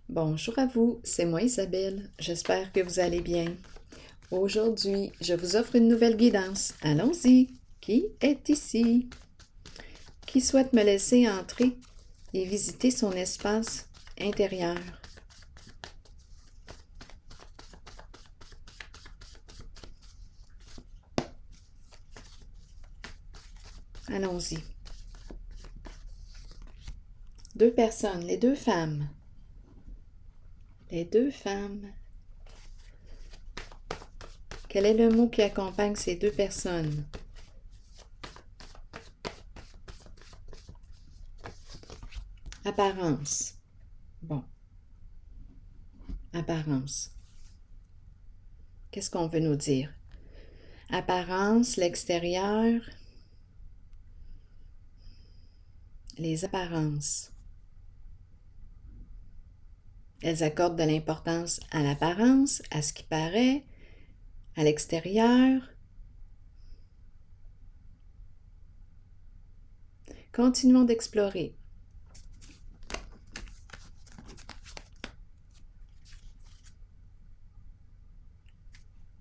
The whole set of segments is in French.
Bonjour à vous, c'est moi Isabelle. J'espère que vous allez bien. Aujourd'hui, je vous offre une nouvelle guidance. Allons-y. Qui est ici? Qui souhaite me laisser entrer et visiter son espace intérieur? Allons-y. Deux personnes, les deux femmes. Les deux femmes. Quel est le mot qui accompagne ces deux personnes? Apparence. Bon. Apparence. Qu'est-ce qu'on veut nous dire? Apparence, l'extérieur, les apparences. Elles accordent de l'importance à l'apparence, à ce qui paraît, à l'extérieur. Continuons d'explorer.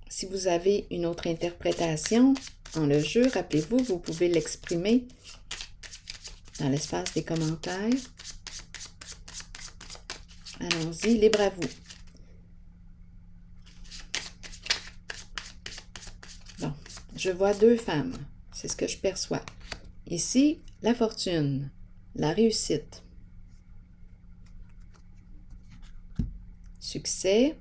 Si vous avez une autre interprétation en le jeu, rappelez-vous, vous pouvez l'exprimer dans l'espace des commentaires. Allons-y, libre à vous. Bon, je vois deux femmes, c'est ce que je perçois. Ici, la fortune, la réussite, succès,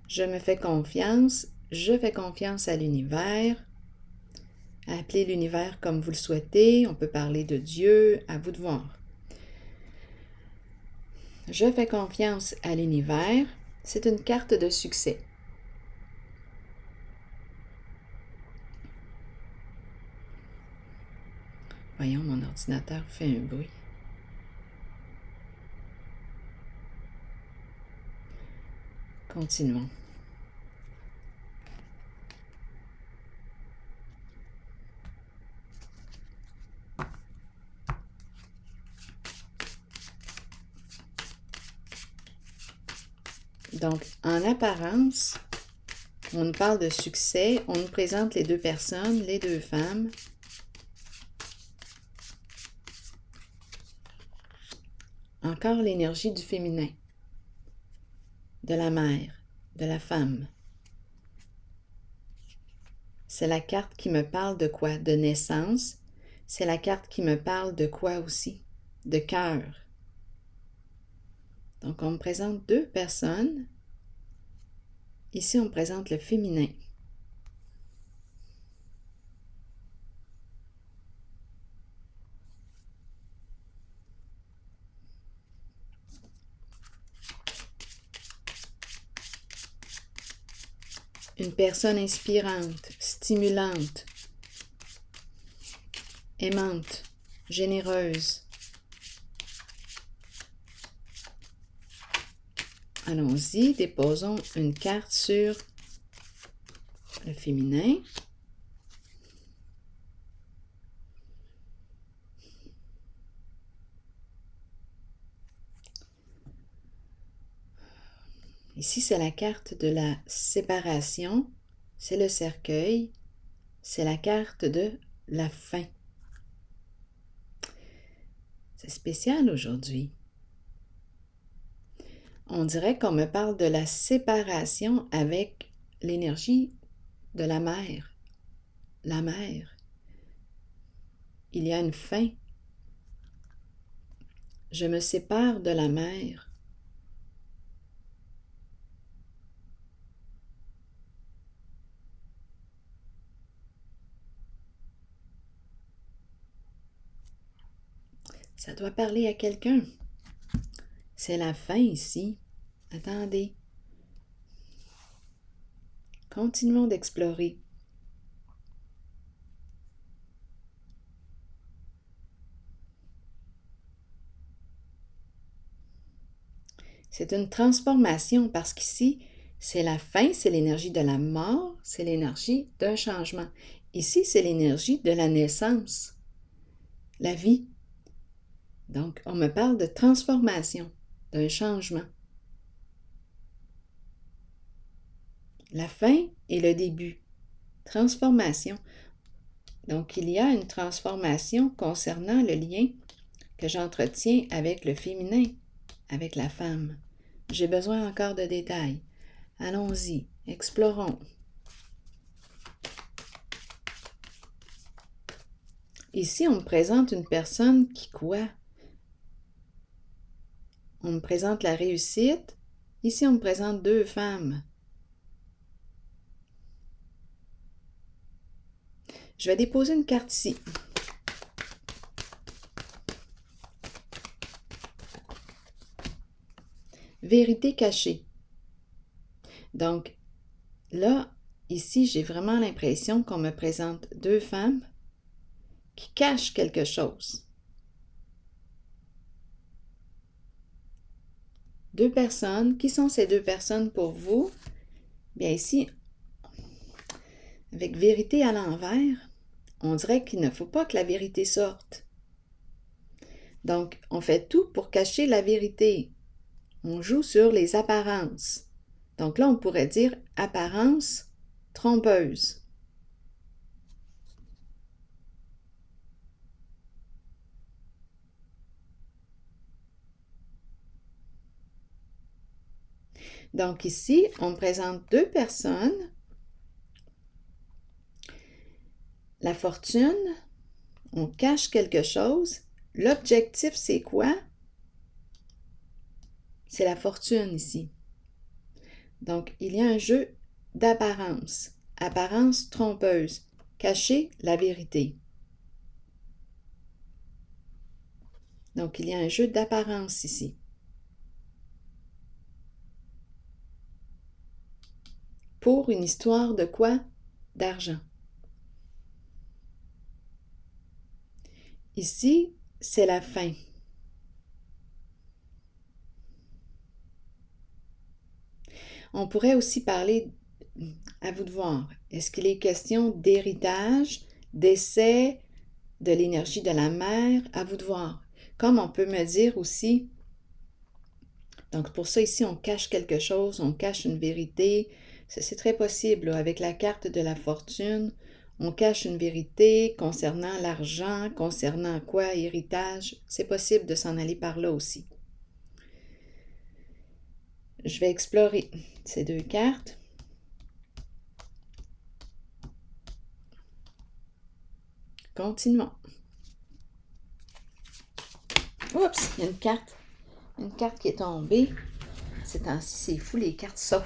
je me fais confiance, je fais confiance à l'univers. Appelez l'univers comme vous le souhaitez, on peut parler de Dieu, à vous de voir. Je fais confiance à l'univers, c'est une carte de succès. Voyons, mon ordinateur fait un bruit. Continuons. Donc, en apparence, on nous parle de succès, on nous présente les deux personnes, les deux femmes. Encore l'énergie du féminin, de la mère, de la femme. C'est la carte qui me parle de quoi? De naissance. C'est la carte qui me parle de quoi aussi? De cœur. Donc, on me présente deux personnes. Ici, on me présente le féminin. Une personne inspirante, stimulante, aimante, généreuse. Allons-y, déposons une carte sur le féminin. Ici, c'est la carte de la séparation, c'est le cercueil, c'est la carte de la fin. C'est spécial aujourd'hui. On dirait qu'on me parle de la séparation avec l'énergie de la mère. La mère. Il y a une fin. Je me sépare de la mère. Ça doit parler à quelqu'un. C'est la fin ici. Attendez. Continuons d'explorer. C'est une transformation parce qu'ici, c'est la fin, c'est l'énergie de la mort, c'est l'énergie d'un changement. Ici, c'est l'énergie de la naissance, la vie. Donc, on me parle de transformation, d'un changement. La fin et le début. Transformation. Donc, il y a une transformation concernant le lien que j'entretiens avec le féminin, avec la femme. J'ai besoin encore de détails. Allons-y, explorons. Ici, on me présente une personne qui quoi? On me présente la réussite. Ici, on me présente deux femmes. Je vais déposer une carte ici. Vérité cachée. Donc, là, ici, j'ai vraiment l'impression qu'on me présente deux femmes qui cachent quelque chose. Deux personnes. Qui sont ces deux personnes pour vous? Bien ici, avec vérité à l'envers, on dirait qu'il ne faut pas que la vérité sorte. Donc, on fait tout pour cacher la vérité. On joue sur les apparences. Donc là, on pourrait dire apparence trompeuse. Donc ici, on présente deux personnes. La fortune, on cache quelque chose. L'objectif, c'est quoi? C'est la fortune ici. Donc, il y a un jeu d'apparence. Apparence trompeuse. Cacher la vérité. Donc, il y a un jeu d'apparence ici. Pour une histoire de quoi? D'argent. Ici, c'est la fin. On pourrait aussi parler, à vous de voir, est-ce qu'il est question d'héritage, d'essai, de l'énergie de la mère? À vous de voir. Comme on peut me dire aussi, donc pour ça ici, on cache quelque chose, on cache une vérité. C'est très possible, là, avec la carte de la fortune, on cache une vérité concernant l'argent, concernant quoi, héritage. C'est possible de s'en aller par là aussi. Je vais explorer ces deux cartes. Continuons. Oups, il y a une carte qui est tombée. Ces temps-ci, c'est fou, les cartes sautent.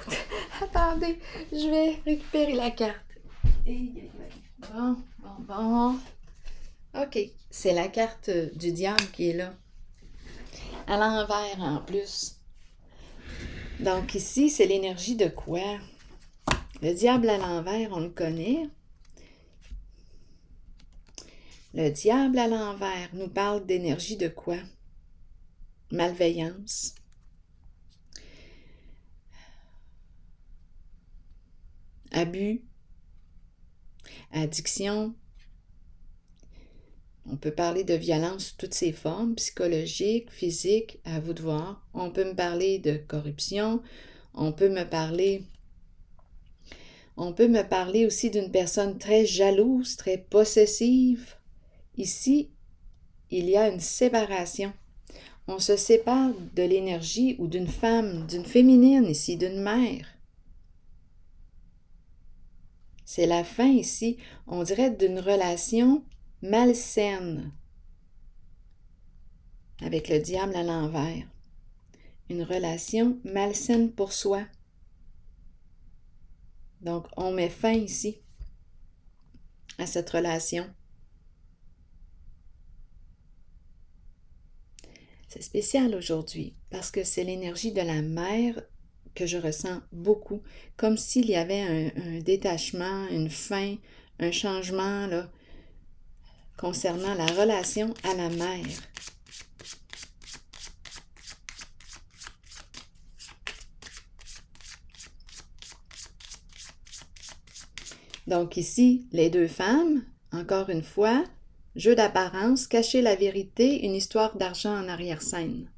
Attendez, je vais récupérer la carte. Bon. OK, c'est la carte du diable qui est là. À l'envers en plus. Donc ici, c'est l'énergie de quoi? Le diable à l'envers, on le connaît. Le diable à l'envers nous parle d'énergie de quoi? Malveillance. Abus. Addiction. On peut parler de violence sous toutes ses formes, psychologique, physique, à vous de voir. On peut me parler de corruption. On peut me parler aussi d'une personne très jalouse, très possessive. Ici, il y a une séparation. On se sépare de l'énergie ou d'une femme, d'une féminine ici, d'une mère. C'est la fin ici, on dirait d'une relation malsaine avec le diable à l'envers. Une relation malsaine pour soi. Donc, on met fin ici à cette relation. C'est spécial aujourd'hui parce que c'est l'énergie de la mère que je ressens beaucoup, comme s'il y avait un détachement, une fin, un changement là, concernant la relation à la mère. Donc ici, les deux femmes, encore une fois, jeu d'apparence, cacher la vérité, une histoire d'argent en arrière-scène.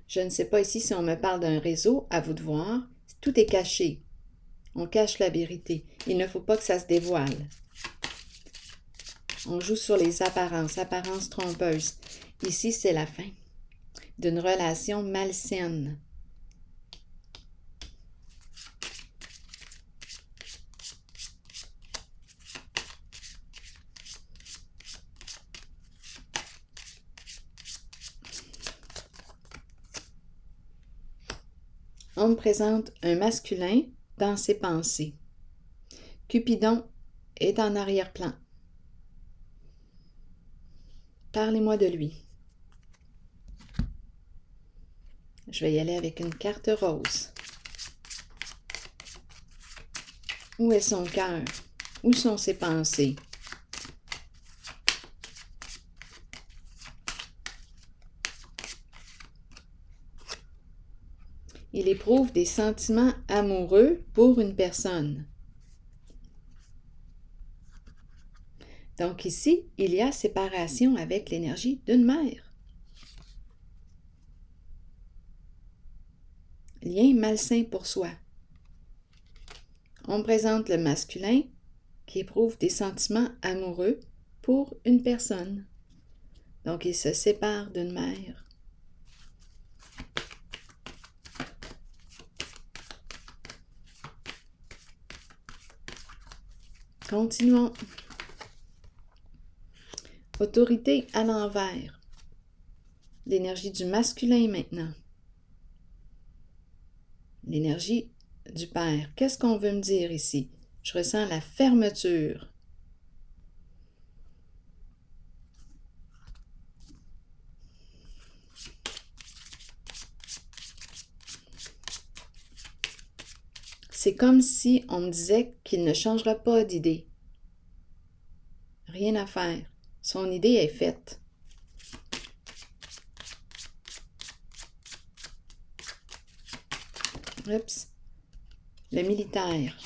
Je ne sais pas ici si on me parle d'un réseau, à vous de voir. Tout est caché. On cache la vérité. Il ne faut pas que ça se dévoile. On joue sur les apparences, apparences trompeuses. Ici, c'est la fin d'une relation malsaine. On me présente un masculin dans ses pensées. Cupidon est en arrière-plan. Parlez-moi de lui. Je vais y aller avec une carte rose. Où est son cœur? Où sont ses pensées? Il éprouve des sentiments amoureux pour une personne. Donc ici, il y a séparation avec l'énergie d'une mère. Lien malsain pour soi. On présente le masculin qui éprouve des sentiments amoureux pour une personne. Donc il se sépare d'une mère. Continuons. Autorité à l'envers. L'énergie du masculin maintenant. L'énergie du père. Qu'est-ce qu'on veut me dire ici? Je ressens la fermeture. C'est comme si on me disait qu'il ne changera pas d'idée. Rien à faire. Son idée est faite. Oups. Le militaire.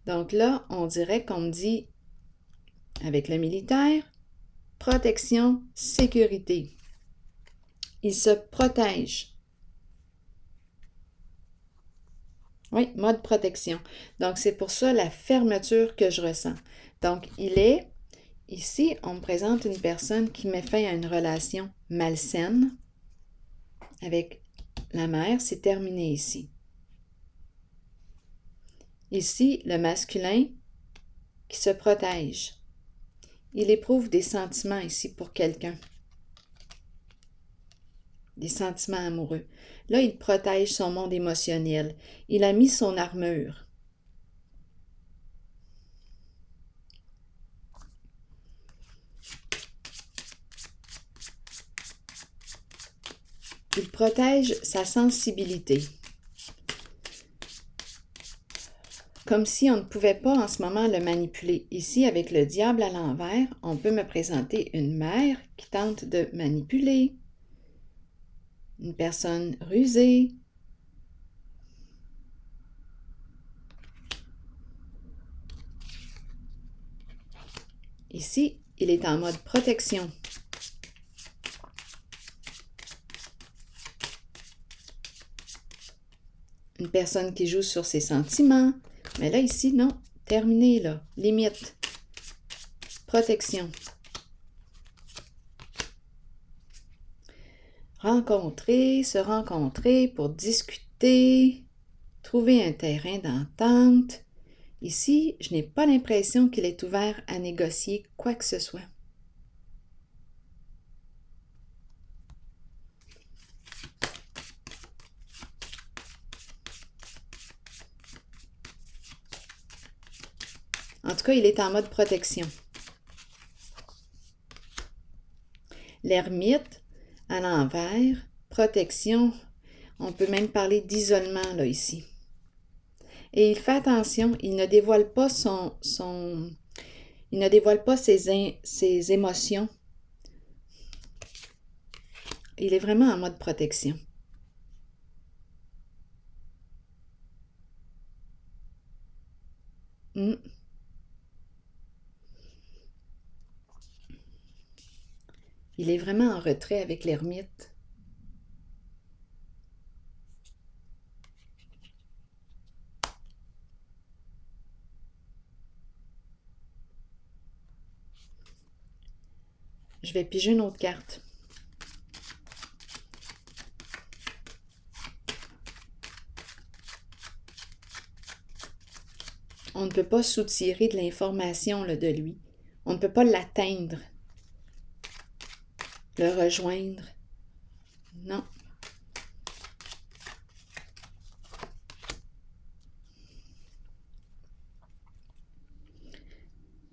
Donc là, on dirait qu'on me dit, avec le militaire, protection, sécurité. Il se protège. Oui, mode protection. Donc, c'est pour ça la fermeture que je ressens. Donc, ici, on me présente une personne qui met fin à une relation malsaine avec la mère. C'est terminé ici. Ici, le masculin qui se protège. Il éprouve des sentiments ici pour quelqu'un. Des sentiments amoureux. Là, il protège son monde émotionnel. Il a mis son armure. Il protège sa sensibilité. Comme si on ne pouvait pas en ce moment le manipuler. Ici, avec le diable à l'envers, on peut me présenter une mère qui tente de manipuler. Une personne rusée. Ici, il est en mode protection. Une personne qui joue sur ses sentiments. Mais là, ici, non. Terminé, là. Limite. Protection. Se rencontrer pour discuter, trouver un terrain d'entente. Ici, je n'ai pas l'impression qu'il est ouvert à négocier quoi que ce soit. En tout cas, il est en mode protection. L'ermite, à l'envers, protection. On peut même parler d'isolement, là, ici. Et il fait attention, il ne dévoile pas il ne dévoile pas ses émotions Il est vraiment en mode protection. Mm. Il est vraiment en retrait avec l'ermite. Je vais piger une autre carte. On ne peut pas soutirer de l'information de lui. On ne peut pas l'atteindre, le rejoindre. Non.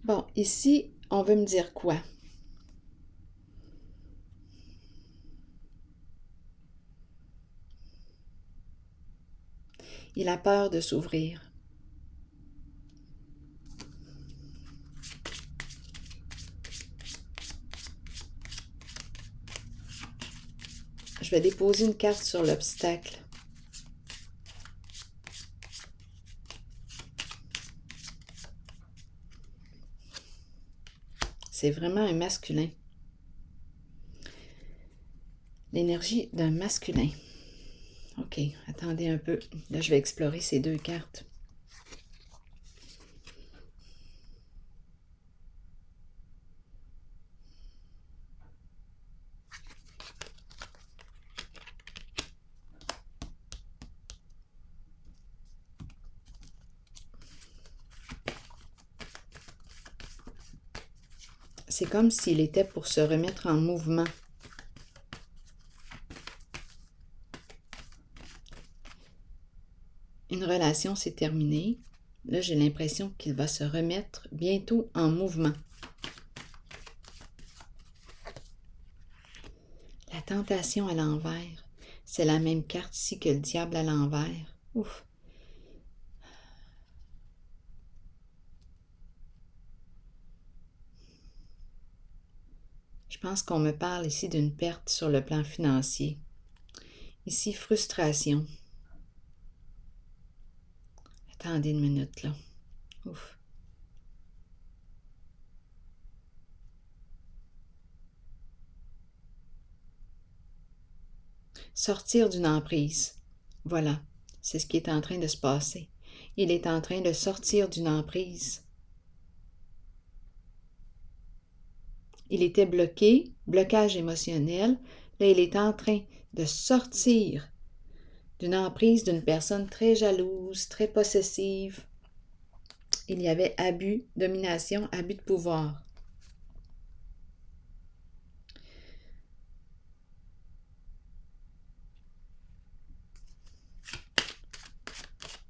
Bon, ici, on veut me dire quoi? Il a peur de s'ouvrir. Je vais déposer une carte sur l'obstacle. C'est vraiment un masculin. L'énergie d'un masculin. OK, attendez un peu. Là, je vais explorer ces deux cartes. C'est comme s'il était pour se remettre en mouvement. Une relation s'est terminée. Là, j'ai l'impression qu'il va se remettre bientôt en mouvement. La tentation à l'envers. C'est la même carte ici que le diable à l'envers. Ouf! Je pense qu'on me parle ici d'une perte sur le plan financier. Ici, frustration. Attendez une minute, là. Ouf! Sortir d'une emprise. Voilà, c'est ce qui est en train de se passer. Il est en train de sortir d'une emprise. Il était bloqué, blocage émotionnel. Là, il est en train de sortir d'une emprise d'une personne très jalouse, très possessive. Il y avait abus, domination, abus de pouvoir.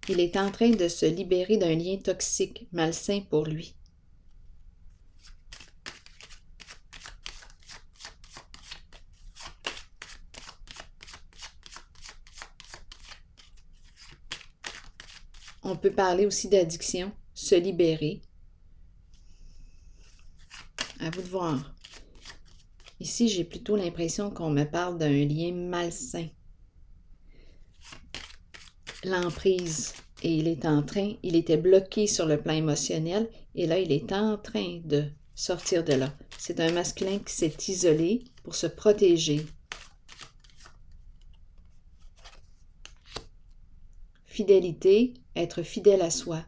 Il est en train de se libérer d'un lien toxique, malsain pour lui. On peut parler aussi d'addiction, se libérer. À vous de voir. Ici, j'ai plutôt l'impression qu'on me parle d'un lien malsain. L'emprise. Et il était bloqué sur le plan émotionnel et là, il est en train de sortir de là. C'est un masculin qui s'est isolé pour se protéger. Fidélité, être fidèle à soi,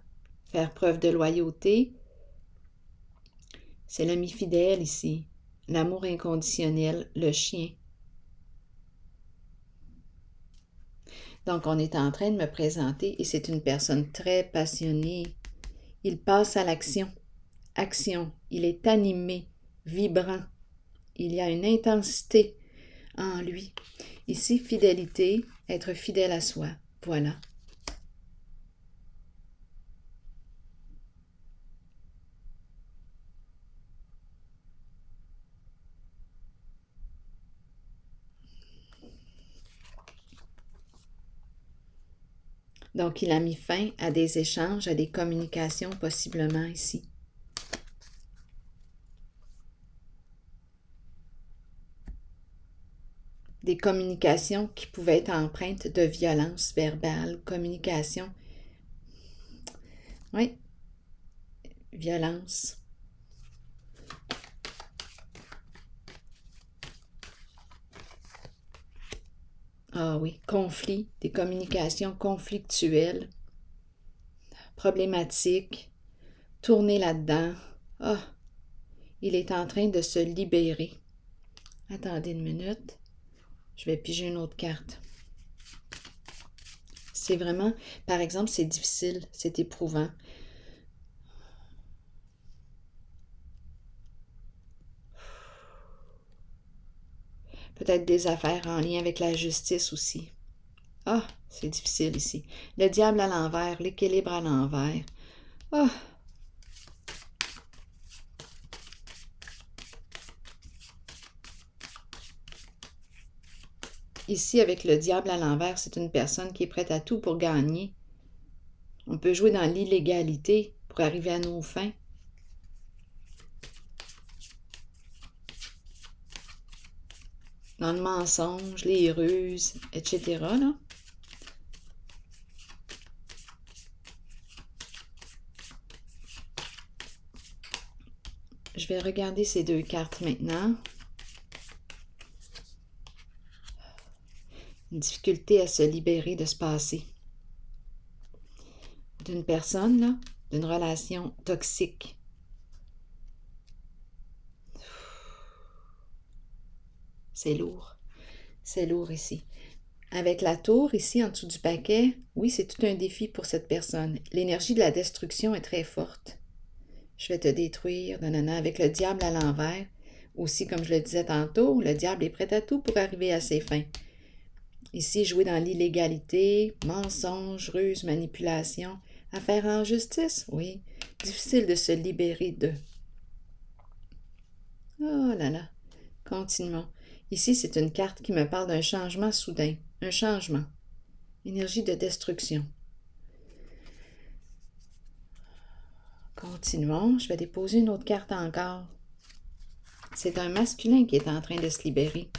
faire preuve de loyauté. C'est l'ami fidèle ici, l'amour inconditionnel, le chien. Donc, on est en train de me présenter et c'est une personne très passionnée. Il passe à l'action. Action. Il est animé, vibrant. Il y a une intensité en lui. Ici, fidélité, être fidèle à soi. Voilà. Donc, il a mis fin à des échanges, à des communications possiblement ici. des communications qui pouvaient être empreintes de violence verbale, communication. Oui, violence. Ah oui, conflit, des communications conflictuelles, problématiques, tourner là-dedans. Ah, il est en train de se libérer. Attendez une minute, je vais piger une autre carte. C'est vraiment, par exemple, c'est difficile, c'est éprouvant. Peut-être des affaires en lien avec la justice aussi. Ah, c'est difficile ici. Le diable à l'envers, l'équilibre à l'envers. Ah! Ici, avec le diable à l'envers, c'est une personne qui est prête à tout pour gagner. On peut jouer dans l'illégalité pour arriver à nos fins. Dans le mensonge, les ruses, etc. Là. Je vais regarder ces deux cartes maintenant. Une difficulté à se libérer de ce passé. D'une personne, là, d'une relation toxique. C'est lourd. C'est lourd ici. Avec la tour, ici, en dessous du paquet, oui, c'est tout un défi pour cette personne. L'énergie de la destruction est très forte. Je vais te détruire, nanana, avec le diable à l'envers. Aussi, comme je le disais tantôt, le diable est prêt à tout pour arriver à ses fins. Ici, jouer dans l'illégalité, mensonge, ruse, manipulation, affaire en justice, oui. Difficile de se libérer de. Oh là là, continuons. Ici, c'est une carte qui me parle d'un changement soudain, un changement. Énergie de destruction. Continuons, je vais déposer une autre carte encore. C'est un masculin qui est en train de se libérer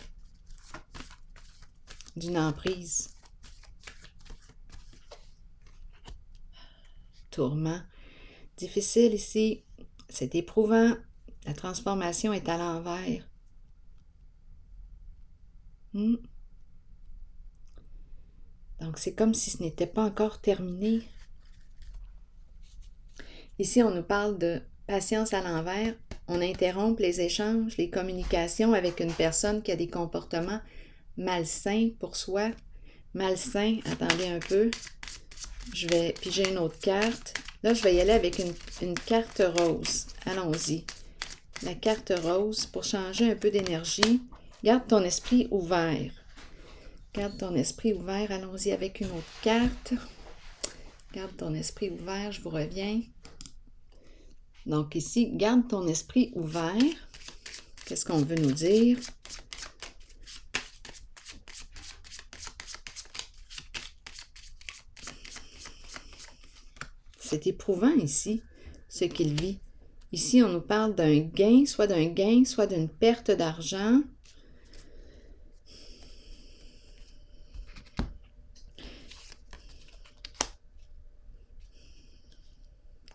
d'une emprise. Tourment. Difficile ici, c'est éprouvant. La transformation est à l'envers. Donc, c'est comme si ce n'était pas encore terminé. Ici, on nous parle de patience à l'envers. On interrompt les échanges, les communications avec une personne qui a des comportements malsains pour soi. Malsains, attendez un peu. Je vais piger une autre carte. Là, je vais y aller avec une carte rose. Allons-y. La carte rose, pour changer un peu d'énergie. Garde ton esprit ouvert. Garde ton esprit ouvert. Allons-y avec une autre carte. Garde ton esprit ouvert. Je vous reviens. Donc ici, garde ton esprit ouvert. Qu'est-ce qu'on veut nous dire? C'est éprouvant ici, ce qu'il vit. Ici, on nous parle d'un gain, soit d'une perte d'argent.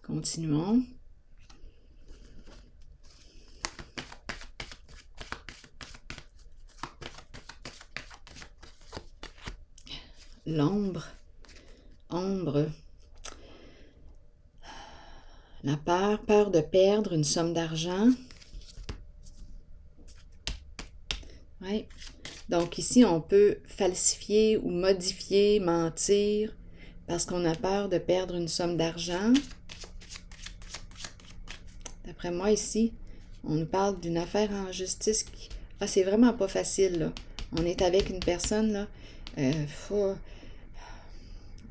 Continuons. L'ombre. Ombre. La peur de perdre une somme d'argent. Oui. Donc ici, on peut falsifier ou modifier, mentir, parce qu'on a peur de perdre une somme d'argent. D'après moi, ici, on nous parle d'une affaire en justice qui... Ah, c'est vraiment pas facile, là. On est avec une personne, là,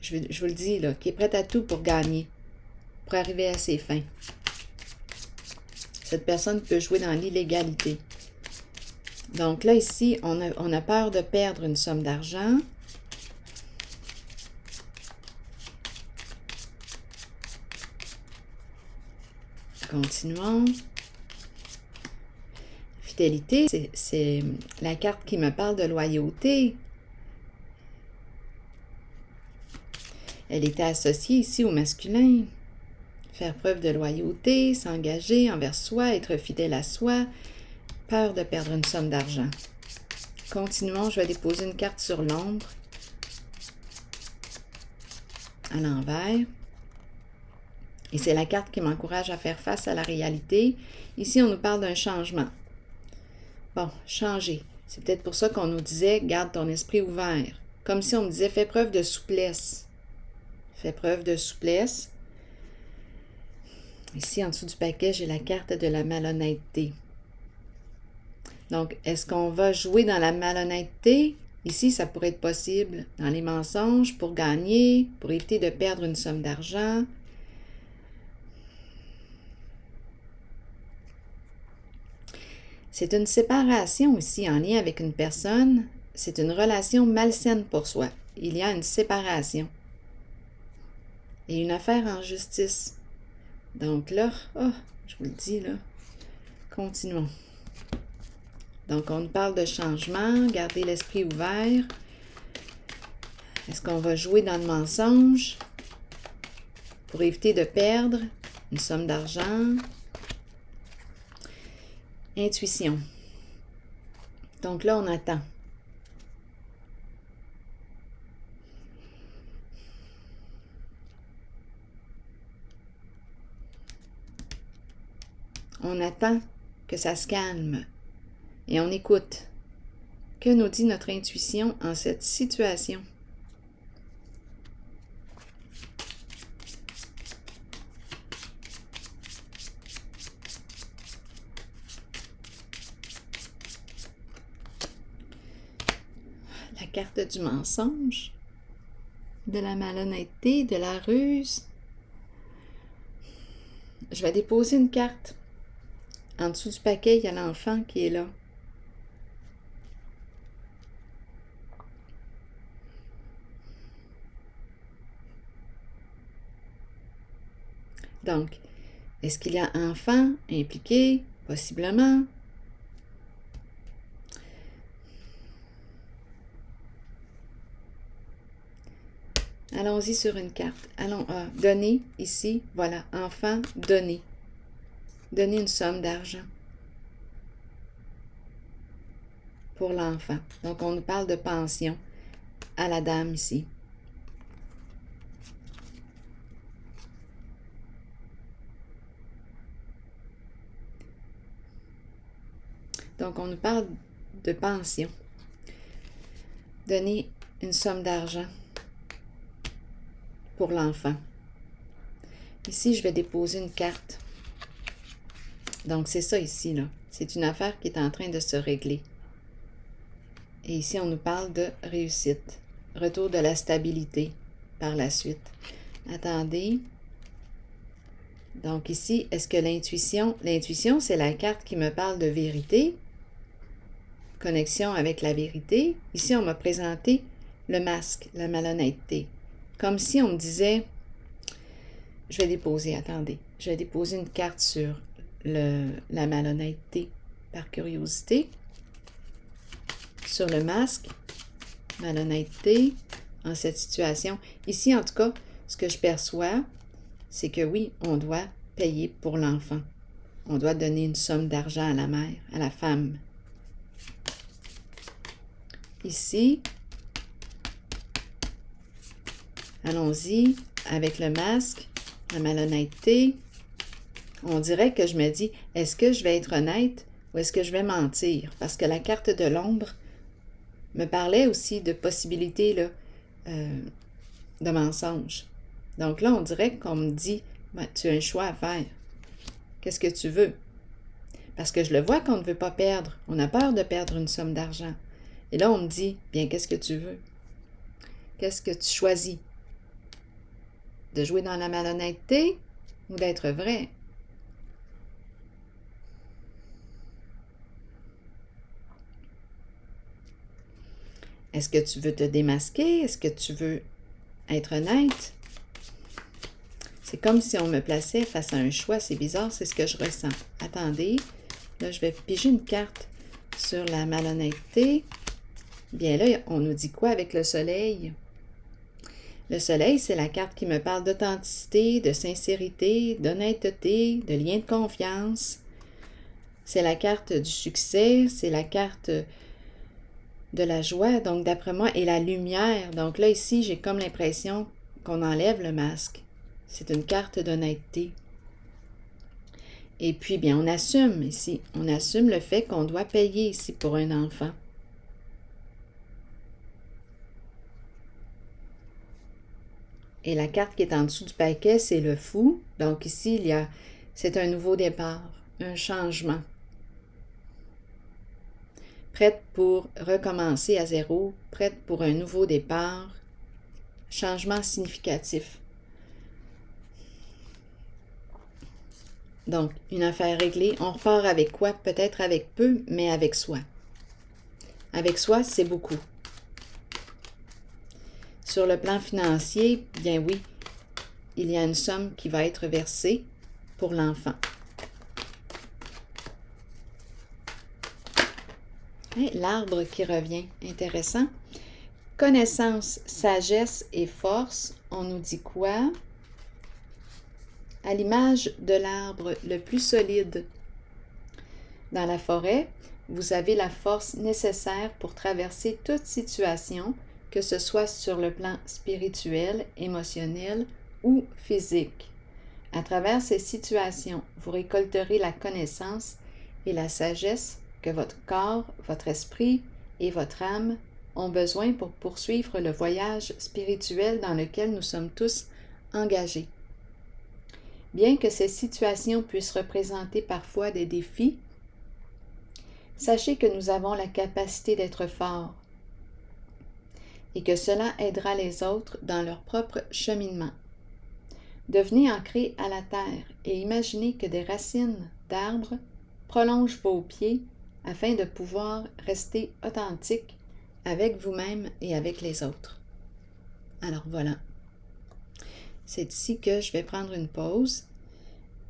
je vous le dis, là, qui est prête à tout pour gagner, pour arriver à ses fins. Cette personne peut jouer dans l'illégalité. Donc là, ici, on a peur de perdre une somme d'argent. Continuons. fidélité, c'est la carte qui me parle de loyauté. Elle était associée ici au masculin. Faire preuve de loyauté, s'engager envers soi, être fidèle à soi, peur de perdre une somme d'argent. Continuons, je vais déposer une carte sur l'ombre, à l'envers. Et c'est la carte qui m'encourage à faire face à la réalité. Ici, on nous parle d'un changement. Bon, changer. C'est peut-être pour ça qu'on nous disait, garde ton esprit ouvert. Comme si on me disait, fais preuve de souplesse. Fais preuve de souplesse. Ici, en dessous du paquet, j'ai la carte de la malhonnêteté. Donc, est-ce qu'on va jouer dans la malhonnêteté? Ici, ça pourrait être possible dans les mensonges pour gagner, pour éviter de perdre une somme d'argent. C'est une séparation ici en lien avec une personne. C'est une relation malsaine pour soi. Il y a une séparation. Et une affaire en justice. Donc là, je vous le dis là, continuons. Donc on nous parle de changement, garder l'esprit ouvert. Est-ce qu'on va jouer dans le mensonge pour éviter de perdre une somme d'argent? Intuition. Donc là, on attend. On attend que ça se calme et on écoute. Que nous dit notre intuition en cette situation? La carte du mensonge, de la malhonnêteté, de la ruse. Je vais déposer une carte. En dessous du paquet, il y a l'enfant qui est là. Donc, est-ce qu'il y a enfant impliqué? Possiblement. Allons-y sur une carte. Allons, donner, ici, voilà, enfant, donner. Donner une somme d'argent pour l'enfant. Donc, on nous parle de pension à la dame ici. Donc, on nous parle de pension. Donner une somme d'argent pour l'enfant. Ici, je vais déposer une carte. Donc, c'est ça ici, là. C'est une affaire qui est en train de se régler. Et ici, on nous parle de réussite. Retour de la stabilité par la suite. Attendez. Donc ici, est-ce que l'intuition... L'intuition, c'est la carte qui me parle de vérité. Connexion avec la vérité. Ici, on m'a présenté le masque, la malhonnêteté. Comme si on me disait... Je vais déposer, attendez. Je vais déposer une carte sur la malhonnêteté par curiosité. Sur le masque, malhonnêteté, en cette situation. Ici, en tout cas, ce que je perçois, c'est que oui, on doit payer pour l'enfant. On doit donner une somme d'argent à la mère, à la femme. Ici, allons-y avec le masque, la malhonnêteté. On dirait que je me dis, est-ce que je vais être honnête ou est-ce que je vais mentir? Parce que la carte de l'ombre me parlait aussi de possibilités là, de mensonges. Donc là, on dirait qu'on me dit, ben, tu as un choix à faire. Qu'est-ce que tu veux? Parce que je le vois qu'on ne veut pas perdre. On a peur de perdre une somme d'argent. Et là, on me dit, bien, qu'est-ce que tu veux? Qu'est-ce que tu choisis? De jouer dans la malhonnêteté ou d'être vrai? Est-ce que tu veux te démasquer? Est-ce que tu veux être honnête? C'est comme si on me plaçait face à un choix. C'est bizarre, c'est ce que je ressens. Attendez, Là, je vais piger une carte sur la malhonnêteté. Bien là, on nous dit quoi avec le soleil? Le soleil, c'est la carte qui me parle d'authenticité, de sincérité, d'honnêteté, de lien de confiance. C'est la carte du succès, c'est la carte de la joie, donc d'après moi, et la lumière. Donc là, ici, j'ai comme l'impression qu'on enlève le masque. C'est une carte d'honnêteté. Et puis, bien, on assume ici. On assume le fait qu'on doit payer ici pour un enfant. Et la carte qui est en dessous du paquet, c'est le fou. Donc ici, c'est un nouveau départ, un changement. Prête pour recommencer à zéro, prête pour un nouveau départ, changement significatif. Donc, une affaire réglée, on repart avec quoi? Peut-être avec peu, mais avec soi. Avec soi, c'est beaucoup. Sur le plan financier, bien oui, il y a une somme qui va être versée pour l'enfant. L'arbre qui revient, intéressant. Connaissance, sagesse et force, on nous dit quoi? À l'image de l'arbre le plus solide dans la forêt, vous avez la force nécessaire pour traverser toute situation, que ce soit sur le plan spirituel, émotionnel ou physique. À travers ces situations, vous récolterez la connaissance et la sagesse que votre corps, votre esprit et votre âme ont besoin pour poursuivre le voyage spirituel dans lequel nous sommes tous engagés. Bien que ces situations puissent représenter parfois des défis, sachez que nous avons la capacité d'être forts et que cela aidera les autres dans leur propre cheminement. Devenez ancrés à la terre et imaginez que des racines d'arbres prolongent vos pieds afin de pouvoir rester authentique avec vous-même et avec les autres. Alors voilà. C'est ici que je vais prendre une pause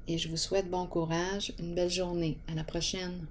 et je vous souhaite bon courage, une belle journée. À la prochaine.